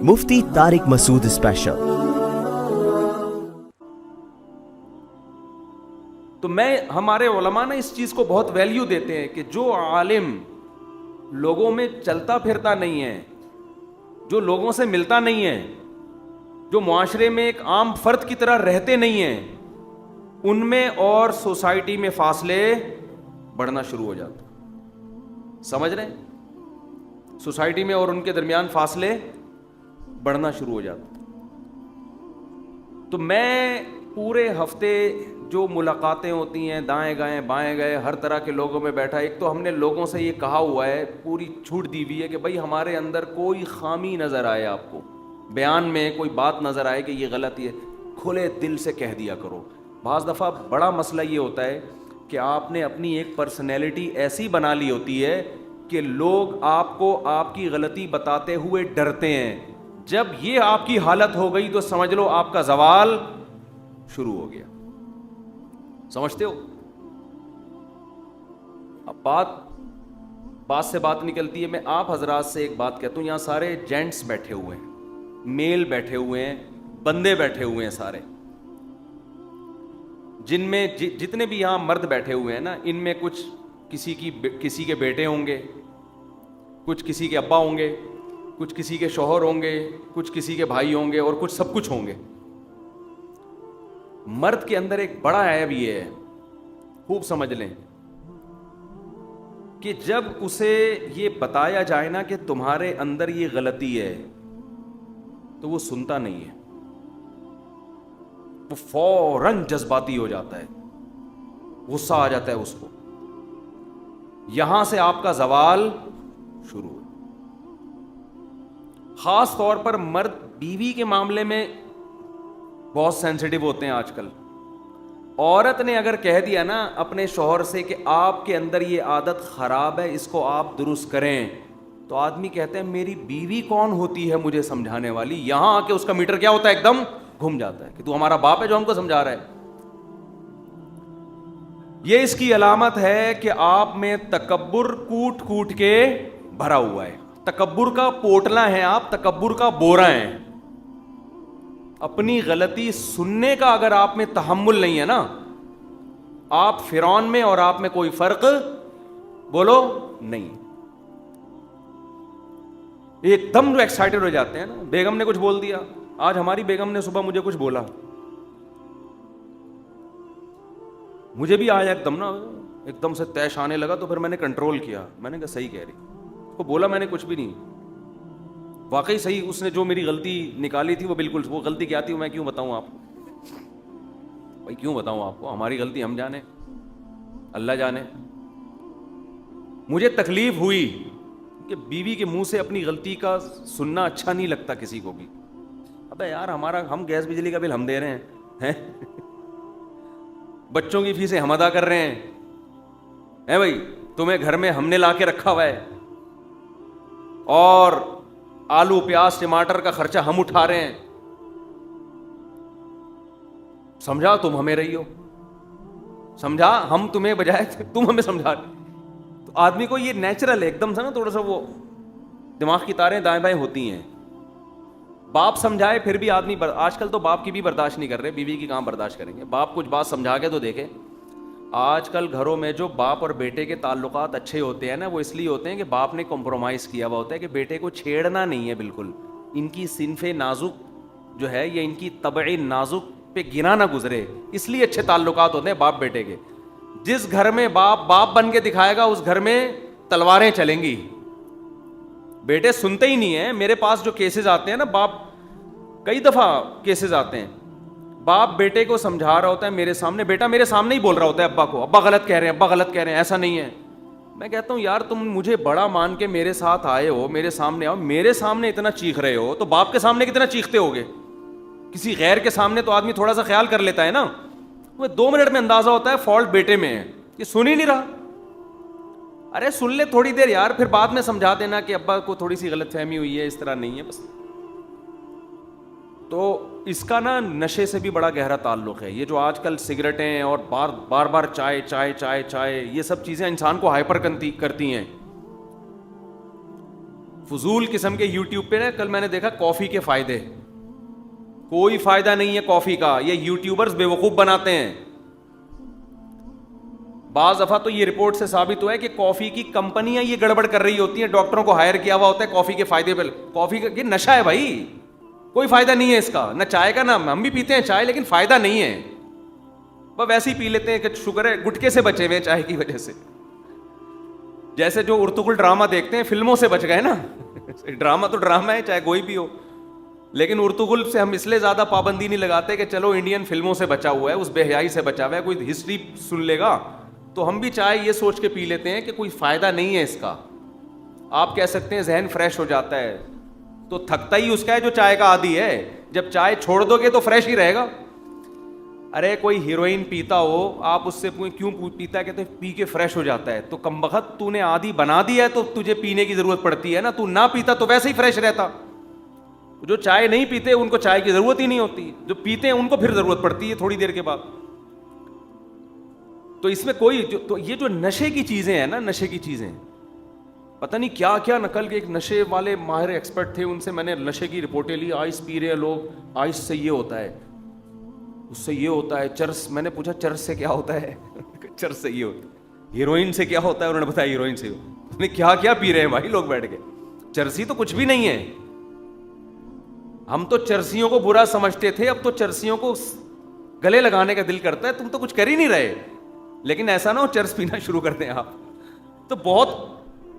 مفتی طارق مسعود special. تو ہمارے علماء نے اس چیز کو بہت ویلیو دیتے ہیں کہ جو عالم لوگوں میں چلتا پھرتا نہیں ہے، جو لوگوں سے ملتا نہیں ہے، جو معاشرے میں ایک عام فرد کی طرح رہتے نہیں ہیں، ان میں اور سوسائٹی میں فاصلے بڑھنا شروع ہو جاتے ہیں۔ سمجھ رہے ہیں؟ سوسائٹی میں اور ان کے درمیان فاصلے بڑھنا شروع ہو جاتے ہیں۔ تو میں پورے ہفتے جو ملاقاتیں ہوتی ہیں دائیں گائیں بائیں گئے ہر طرح کے لوگوں میں بیٹھا، ایک تو ہم نے لوگوں سے یہ کہا ہوا ہے، پوری چھوٹ دی ہوئی ہے کہ بھائی ہمارے اندر کوئی خامی نظر آئے، آپ کو بیان میں کوئی بات نظر آئے کہ یہ غلط ہے، کھلے دل سے کہہ دیا کرو۔ بعض دفعہ بڑا مسئلہ یہ ہوتا ہے کہ آپ نے اپنی ایک پرسنالٹی ایسی بنا لی ہوتی ہے کہ لوگ آپ کو آپ کی غلطی بتاتے ہوئے ڈرتے ہیں۔ جب یہ آپ کی حالت ہو گئی تو سمجھ لو آپ کا زوال شروع ہو گیا۔ سمجھتے ہو؟ اب بات سے بات نکلتی ہے۔ میں آپ حضرات سے ایک بات کہتا ہوں، یہاں سارے جینٹس بیٹھے ہوئے ہیں، میل بیٹھے ہوئے ہیں، بندے بیٹھے ہوئے ہیں سارے، جن میں جتنے بھی یہاں مرد بیٹھے ہوئے ہیں نا، ان میں کچھ کسی کے بیٹے ہوں گے، کچھ کسی کے ابا ہوں گے، کچھ کسی کے شوہر ہوں گے، کچھ کسی کے بھائی ہوں گے، اور کچھ سب کچھ ہوں گے۔ مرد کے اندر ایک بڑا عیب یہ ہے، خوب سمجھ لیں، کہ جب اسے یہ بتایا جائے نا کہ تمہارے اندر یہ غلطی ہے تو وہ سنتا نہیں ہے، وہ فوراً جذباتی ہو جاتا ہے، غصہ آ جاتا ہے اس کو۔ یہاں سے آپ کا زوال شروع ہو۔ خاص طور پر مرد بیوی کے معاملے میں بہت سینسیٹیو ہوتے ہیں آج کل۔ عورت نے اگر کہہ دیا نا اپنے شوہر سے کہ آپ کے اندر یہ عادت خراب ہے، اس کو آپ درست کریں، تو آدمی کہتے ہیں میری بیوی کون ہوتی ہے مجھے سمجھانے والی؟ یہاں آ کے اس کا میٹر کیا ہوتا ہے؟ ایک دم گھوم جاتا ہے کہ تو ہمارا باپ ہے جو ہم کو سمجھا رہا ہے۔ یہ اس کی علامت ہے کہ آپ میں تکبر کوٹ کوٹ کے بھرا ہوا ہے۔ تکبر کا پوٹلا ہے آپ، تکبر کا بورا ہے۔ اپنی غلطی سننے کا اگر آپ میں تحمل نہیں ہے نا، آپ فرعون میں اور آپ میں کوئی فرق بولو نہیں۔ ایک دم جو ایکسائٹڈ ہو جاتے ہیں نا، بیگم نے کچھ بول دیا، آج ہماری بیگم نے صبح مجھے کچھ بولا، مجھے بھی آیا ایک دم سے تیش آنے لگا، تو پھر میں نے کنٹرول کیا، میں نے کہا صحیح کہہ رہی، اس کو بولا میں نے کچھ بھی نہیں، واقعی صحیح، اس نے جو میری غلطی نکالی تھی وہ بالکل، وہ غلطی کیا تھی میں کیوں بتاؤں آپ کو؟ بھائی کیوں بتاؤں آپ کو؟ ہماری غلطی ہم جانے، اللہ جانے۔ مجھے تکلیف ہوئی کہ بیوی کے منہ سے اپنی غلطی کا سننا اچھا نہیں لگتا کسی کو بھی۔ ابے یار ہم گیس بجلی کا بل ہم دے رہے ہیں، بچوں کی فیسیں ہم ادا کر رہے ہیں بھائی، تمہیں گھر میں ہم نے لا کے رکھا ہوا ہے، اور آلو پیاز ٹماٹر کا خرچہ ہم اٹھا رہے ہیں، سمجھا تم ہمیں رہی ہو، سمجھا ہم تمہیں بجائے تم ہمیں سمجھا رہے۔ تو آدمی کو یہ نیچرل ہے ایک دم سے نا، تھوڑا سا وہ دماغ کی تاریں دائیں بائیں ہوتی ہیں۔ باپ سمجھائے پھر بھی آدمی آج کل تو باپ کی بھی برداشت نہیں کر رہے، بیوی کی کہاں برداشت کریں گے؟ باپ کچھ بات سمجھا کے تو دیکھے۔ آج کل گھروں میں جو باپ اور بیٹے کے تعلقات اچھے ہوتے ہیں نا، وہ اس لیے ہوتے ہیں کہ باپ نے کمپرومائز کیا ہوا ہوتا ہے کہ بیٹے کو چھیڑنا نہیں ہے، بالکل ان کی صنف نازک جو ہے، یہ ان کی طبع نازک پہ گنا نہ گزرے، اس لیے اچھے تعلقات ہوتے ہیں باپ بیٹے کے۔ جس گھر میں باپ بن کے دکھائے گا اس گھر میں تلواریں چلیں گی، بیٹے سنتے ہی نہیں ہیں۔ میرے پاس جو کیسز آتے ہیں نا، باپ کئی دفعہ کیسز آتے ہیں، باپ بیٹے کو سمجھا رہا ہوتا ہے میرے سامنے، بیٹا میرے سامنے ہی بول رہا ہوتا ہے ابا کو، ابا غلط کہہ رہے ہیں، ابا غلط کہہ رہے ہیں، ایسا نہیں ہے۔ میں کہتا ہوں یار تم مجھے بڑا مان کے میرے ساتھ آئے ہو، میرے سامنے آؤ، میرے سامنے اتنا چیخ رہے ہو تو باپ کے سامنے کتنا چیختے ہوگے؟ کسی غیر کے سامنے تو آدمی تھوڑا سا خیال کر لیتا ہے نا، وہ 2 منٹ میں اندازہ ہوتا ہے فالٹ بیٹے میں ہے، یہ سن ہی نہیں رہا۔ ارے سن لے تھوڑی دیر یار، پھر بعد میں سمجھا دینا کہ ابا کو تھوڑی سی غلط فہمی ہوئی ہے، اس طرح نہیں ہے بس۔ تو اس کا نا نشے سے بھی بڑا گہرا تعلق ہے۔ یہ جو آج کل سگریٹیں اور بار بار چائے، یہ سب چیزیں انسان کو ہائپر کرتی ہیں۔ فضول قسم کے یوٹیوب پہ نا کل میں نے دیکھا کافی کے فائدے. کوئی فائدہ نہیں ہے کافی کا, یہ یوٹیوبرز بیوقوف بناتے ہیں. بعض دفعہ تو یہ رپورٹ سے ثابت ہوا ہے کہ کافی کی کمپنیاں یہ گڑبڑ کر رہی ہوتی ہیں, ڈاکٹروں کو ہائر کیا ہوا ہوتا ہے کافی کے فائدے پہ. کافی کا یہ نشہ ہے بھائی, کوئی فائدہ نہیں ہے اس کا, نہ چائے کا, نہ ہم بھی پیتے ہیں چائے لیکن فائدہ نہیں ہے, وہ ویسے ہی پی لیتے ہیں کہ شکر ہے گٹکے سے بچے ہوئے چائے کی وجہ سے. جیسے جو ارطغرل ڈرامہ دیکھتے ہیں فلموں سے بچ گئے نا, ڈرامہ تو ڈرامہ ہے چاہے کوئی بھی ہو, لیکن ارطغرل سے ہم اس لیے زیادہ پابندی نہیں لگاتے کہ چلو انڈین فلموں سے بچا ہوا ہے, اس بے حیائی سے بچا ہوا ہے, کوئی ہسٹری سن لے گا تو ہم بھی چائے یہ سوچ کے پی لیتے ہیں کہ کوئی فائدہ نہیں ہے اس کا. آپ کہہ سکتے ہیں ذہن فریش ہو جاتا ہے, تو تھکتا ہی اس کا ہے جو چائے کا عادی ہے, جب چائے چھوڑ دو گے تو فریش ہی رہے گا. ارے کوئی ہیروئن پیتا ہو, آپ اس سے کیوں پیتا ہے, کہتے ہیں پی کے فریش ہو جاتا ہے. تو کمبخت تو نے عادی بنا دیا ہے تو تجھے پینے کی ضرورت پڑتی ہے نا, تو نہ پیتا تو ویسے ہی فریش رہتا. جو چائے نہیں پیتے ان کو چائے کی ضرورت ہی نہیں ہوتی, جو پیتے ہیں ان کو پھر ضرورت پڑتی ہے تھوڑی دیر کے بعد. تو اس میں کوئی تو یہ جو نشے کی چیزیں ہیں نا, نشے کی چیزیں پتہ نہیں کیا کیا نقل کے, ایک نشے والے ماہر ایکسپرٹ تھے, ان سے میں نے نشے کی رپورٹیں لی. آئس پی رہے ہیں لوگ, آئس سے یہ ہوتا ہے, اس سے یہ ہوتا ہے, چرس, میں نے پوچھا چرس سے کیا ہوتا ہے, چرس سے یہ ہوتا ہے, ہیروئن سے کیا ہوتا ہے, انہوں نے بتایا ہیروئن سے. انہوں نے کیا کیا پی رہے ہیں بھائی لوگ بیٹھ کے, چرسی تو کچھ بھی نہیں ہے. ہم تو چرسیوں کو برا سمجھتے تھے, اب تو چرسیوں کو گلے لگانے کا دل کرتا ہے, تم تو کچھ کر ہی نہیں رہے. لیکن ایسا نہ ہو چرس پینا شروع کر دیں آپ. تو بہت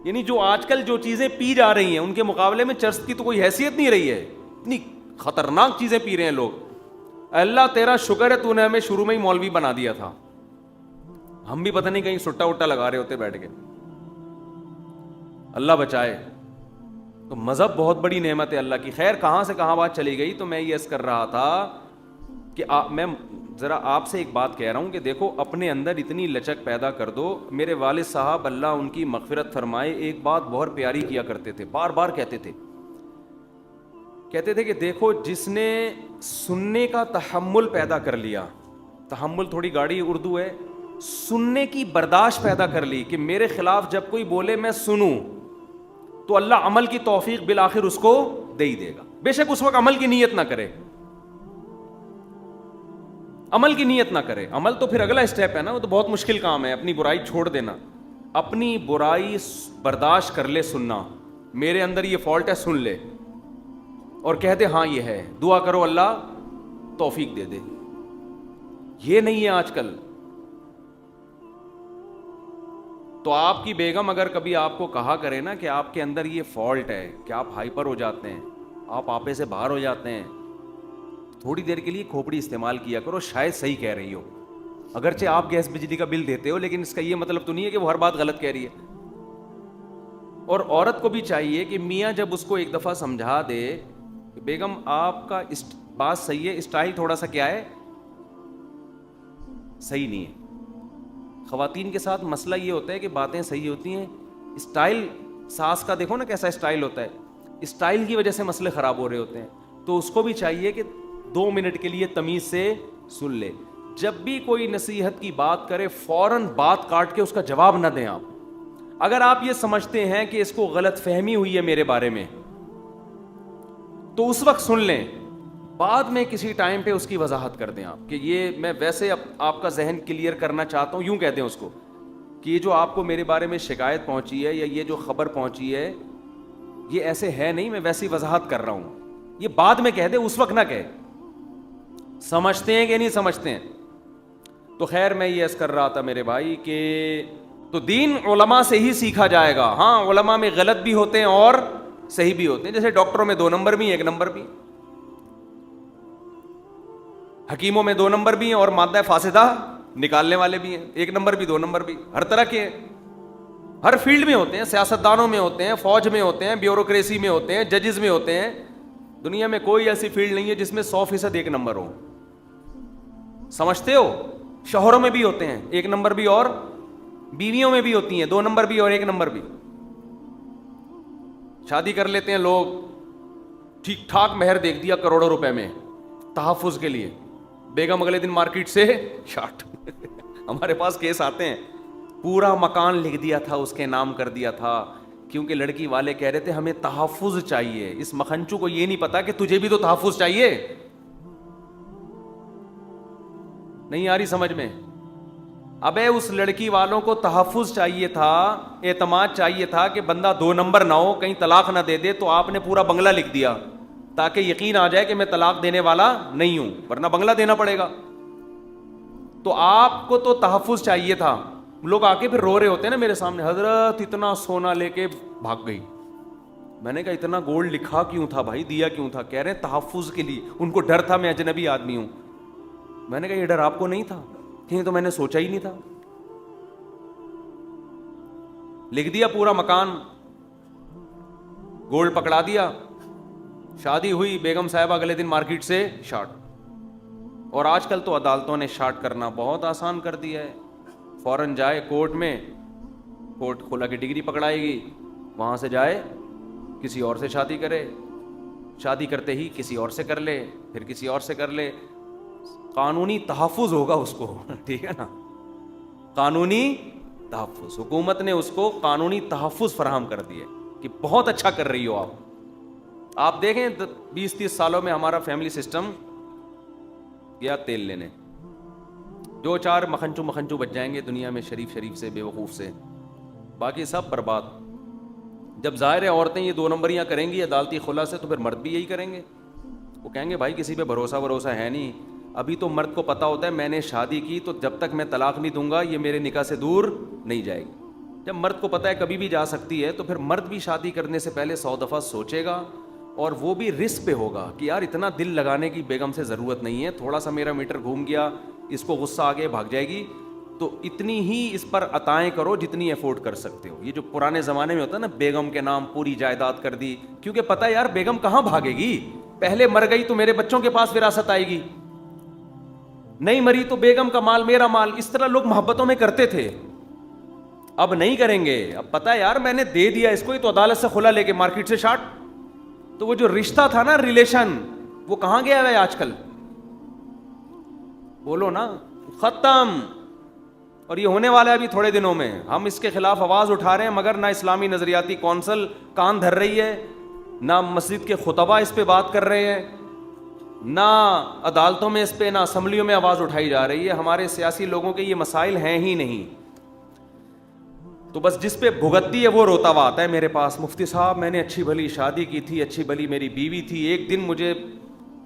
یعنی جو آج کل جو چیزیں پی جا رہی ہیں ان کے مقابلے میں چرس کی تو کوئی حیثیت نہیں رہی ہے. اتنی خطرناک چیزیں پی رہے ہیں لوگ. اللہ تیرا شکر ہے تو نے ہمیں شروع میں ہی مولوی بنا دیا تھا, ہم بھی پتہ نہیں کہیں سٹا وٹا لگا رہے ہوتے بیٹھ کے. اللہ بچائے. تو مذہب بہت بڑی نعمت ہے اللہ کی. خیر کہاں سے کہاں بات چلی گئی, تو میں یہ عرض کر رہا تھا کہ میں ذرا آپ سے ایک بات کہہ رہا ہوں کہ دیکھو اپنے اندر اتنی لچک پیدا کر دو. میرے والد صاحب اللہ ان کی مغفرت فرمائے ایک بات بہت پیاری کیا کرتے تھے, بار بار کہتے تھے کہ دیکھو جس نے سننے کا تحمل پیدا کر لیا, تحمل تھوڑی گاڑی اردو ہے, سننے کی برداشت پیدا کر لی کہ میرے خلاف جب کوئی بولے میں سنوں, تو اللہ عمل کی توفیق بالآخر اس کو دے ہی دے گا. بے شک اس وقت عمل کی نیت نہ کرے, عمل کی نیت نہ کرے. عمل تو پھر اگلا اسٹیپ ہے نا, وہ تو بہت مشکل کام ہے, اپنی برائی چھوڑ دینا, اپنی برائی برداشت کر لے. سننا میرے اندر یہ فالٹ ہے, سن لے اور کہہ دے ہاں یہ ہے, دعا کرو اللہ توفیق دے دے. یہ نہیں ہے آج کل. تو آپ کی بیگم اگر کبھی آپ کو کہا کرے نا کہ آپ کے اندر یہ فالٹ ہے کہ آپ ہائپر ہو جاتے ہیں, آپ آپے سے باہر ہو جاتے ہیں, تھوڑی دیر کے لیے کھوپڑی استعمال کیا کرو, شاید صحیح کہہ رہی ہو. اگرچہ آپ گیس بجلی کا بل دیتے ہو, لیکن اس کا یہ مطلب تو نہیں ہے کہ وہ ہر بات غلط کہہ رہی ہے. اور عورت کو بھی چاہیے کہ میاں جب اس کو ایک دفعہ سمجھا دے کہ بیگم آپ کا بات صحیح ہے, اسٹائل تھوڑا سا کیا ہے صحیح نہیں ہے. خواتین کے ساتھ مسئلہ یہ ہوتا ہے کہ باتیں صحیح ہوتی ہیں, اسٹائل ساس کا دیکھو نا کیسا اسٹائل ہوتا ہے, اسٹائل کی وجہ سے مسئلے خراب ہو رہے ہوتے ہیں. تو اس کو بھی چاہیے کہ 2 منٹ کے لیے تمیز سے سن لے. جب بھی کوئی نصیحت کی بات کرے فوراً بات کاٹ کے اس کا جواب نہ دیں آپ. اگر آپ یہ سمجھتے ہیں کہ اس کو غلط فہمی ہوئی ہے میرے بارے میں تو اس وقت سن لیں, بعد میں کسی ٹائم پہ اس کی وضاحت کر دیں آپ کہ یہ میں ویسے آپ کا ذہن کلیئر کرنا چاہتا ہوں, یوں کہہ دیں اس کو کہ یہ جو آپ کو میرے بارے میں شکایت پہنچی ہے یا یہ جو خبر پہنچی ہے یہ ایسے ہے نہیں, میں ویسی وضاحت کر رہا ہوں. یہ بعد میں کہہ دے, اس وقت نہ کہے. سمجھتے ہیں کہ نہیں سمجھتے ہیں؟ تو خیر میں یہ عرض کر رہا تھا میرے بھائی کہ تو دین علماء سے ہی سیکھا جائے گا. ہاں علماء میں غلط بھی ہوتے ہیں اور صحیح بھی ہوتے ہیں, جیسے ڈاکٹروں میں 2 نمبر بھی 1 نمبر بھی, حکیموں میں 2 نمبر بھی ہیں اور مادہ فاسدہ نکالنے والے بھی ہیں, 1 نمبر بھی 2 نمبر بھی, ہر طرح کے ہر فیلڈ میں ہوتے ہیں. سیاستدانوں میں ہوتے ہیں, فوج میں ہوتے ہیں, بیوروکریسی میں ہوتے ہیں, ججز میں ہوتے ہیں. دنیا میں کوئی ایسی فیلڈ نہیں ہے جس میں 100% 1 نمبر ہو. سمجھتے ہو؟ شوہروں میں بھی ہوتے ہیں 1 نمبر بھی, اور بیویوں میں بھی ہوتی ہیں 2 نمبر بھی اور 1 نمبر بھی. شادی کر لیتے ہیں لوگ, ٹھیک ٹھاک مہر دیکھ دیا کروڑوں روپے میں تحفظ کے لیے, بیگم اگلے دن مارکیٹ سے شارٹ. ہمارے پاس کیس آتے ہیں, پورا مکان لکھ دیا تھا, اس کے نام کر دیا تھا, کیونکہ لڑکی والے کہہ رہے تھے ہمیں تحفظ چاہیے. اس مکھنچو کو یہ نہیں پتا کہ تجھے بھی تو تحفظ چاہیے. نہیں آ رہی سمجھ میں؟ ابے اس لڑکی والوں کو تحفظ چاہیے تھا, اعتماد چاہیے تھا کہ بندہ 2 نمبر نہ ہو, کہیں طلاق نہ دے دے. تو آپ نے پورا بنگلہ لکھ دیا تاکہ یقین آ جائے کہ میں طلاق دینے والا نہیں ہوں, ورنہ بنگلہ دینا پڑے گا. تو آپ کو تو تحفظ چاہیے تھا. لوگ آ کے پھر رو رہے ہوتے ہیں نا میرے سامنے, حضرت اتنا سونا لے کے بھاگ گئی. میں نے کہا اتنا گولڈ لکھا کیوں تھا بھائی, دیا کیوں تھا؟ کہہ رہے ہیں تحفظ کے لیے, ان کو ڈر تھا میں اجنبی آدمی ہوں. میں نے کہا یہ ڈر آپ کو نہیں تھا؟ کہ تو میں نے سوچا ہی نہیں تھا. لکھ دیا پورا مکان, گولڈ پکڑا دیا, شادی ہوئی, بیگم صاحبہ اگلے دن مارکیٹ سے شارٹ. اور آج کل تو عدالتوں نے شارٹ کرنا بہت آسان کر دیا ہے. فوراً جائے کورٹ میں, کورٹ خلا کی ڈگری پکڑائے گی, وہاں سے جائے کسی اور سے شادی کرے, شادی کرتے ہی کسی اور سے کر لے, پھر کسی اور سے کر لے. قانونی تحفظ ہوگا اس کو, ٹھیک ہے نا, قانونی تحفظ. حکومت نے اس کو قانونی تحفظ فراہم کر دیا کہ بہت اچھا کر رہی ہو آپ. آپ دیکھیں 20-30 سالوں میں ہمارا فیملی سسٹم گیا تیل لینے. جو 4 مکھنچو بچ جائیں گے دنیا میں, شریف سے, بے وقوف سے, باقی سب برباد. جب ظاہر ہے عورتیں یہ 2 نمبریاں کریں گی عدالتی خلا سے, تو پھر مرد بھی یہی کریں گے. وہ کہیں گے بھائی کسی پہ بھروسہ ہے نہیں. ابھی تو مرد کو پتا ہوتا ہے میں نے شادی کی تو جب تک میں طلاق نہیں دوں گا یہ میرے نکاح سے دور نہیں جائے گی. جب مرد کو پتا ہے کبھی بھی جا سکتی ہے, تو پھر مرد بھی شادی کرنے سے پہلے 100 دفعہ سوچے گا, اور وہ بھی رسک پہ ہوگا کہ یار اتنا دل لگانے کی بیگم سے ضرورت نہیں ہے, تھوڑا سا میرا میٹر گھوم گیا, اس کو غصہ آ گیا بھاگ جائے گی, تو اتنی ہی اس پر عطائیں کرو جتنی افورڈ کر سکتے ہو. یہ جو پرانے زمانے میں ہوتا ہے نا, بیگم کے نام پوری جائیداد کر دی, کیونکہ پتہ ہے یار بیگم کہاں بھاگے گی, پہلے مر گئی تو میرے بچوں کے پاس وراثت آئے گی, نہیں مری تو بیگم کا مال میرا مال. اس طرح لوگ محبتوں میں کرتے تھے, اب نہیں کریں گے. اب پتہ ہے یار میں نے دے دیا اس کو, تو عدالت سے خلا لے کے مارکیٹ سے شارٹ. تو وہ جو رشتہ تھا نا, ریلیشن, وہ کہاں گیا ہے آج کل؟ بولو نا, ختم. اور یہ ہونے والا ہے ابھی تھوڑے دنوں میں. ہم اس کے خلاف آواز اٹھا رہے ہیں, مگر نہ اسلامی نظریاتی کونسل کان دھر رہی ہے, نہ مسجد کے خطبہ اس پہ بات کر رہے ہیں, نہ عدالتوں میں اس پہ, نہ اسمبلیوں میں آواز اٹھائی جا رہی ہے. ہمارے سیاسی لوگوں کے یہ مسائل ہیں ہی نہیں. تو بس جس پہ بھگتتی ہے وہ روتا ہوا آتا ہے میرے پاس, مفتی صاحب میں نے اچھی بھلی شادی کی تھی, اچھی بھلی میری بیوی تھی, ایک دن مجھے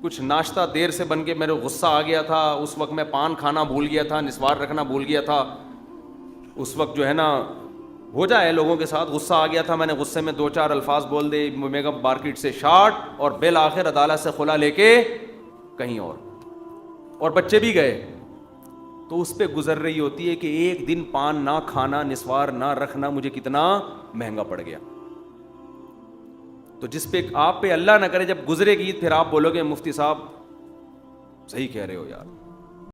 کچھ ناشتہ دیر سے بن کے میرے غصہ آ گیا تھا, اس وقت میں پان کھانا بھول گیا تھا, نسوار رکھنا بھول گیا تھا, اس وقت جو ہے نا ہو جائے لوگوں کے ساتھ, غصہ آ گیا تھا, میں نے غصے میں 2-4 الفاظ بول دے, میگا مارکیٹ سے شارٹ, اور بالآخر عدالت سے خلا لے کے کہیں اور بچے بھی گئے. تو اس پہ گزر رہی ہوتی ہے کہ ایک دن پان نہ کھانا, نسوار نہ رکھنا مجھے کتنا مہنگا پڑ گیا. تو جس پہ آپ پہ اللہ نہ کرے جب گزرے گی, پھر آپ بولو گے مفتی صاحب صحیح کہہ رہے ہو یار.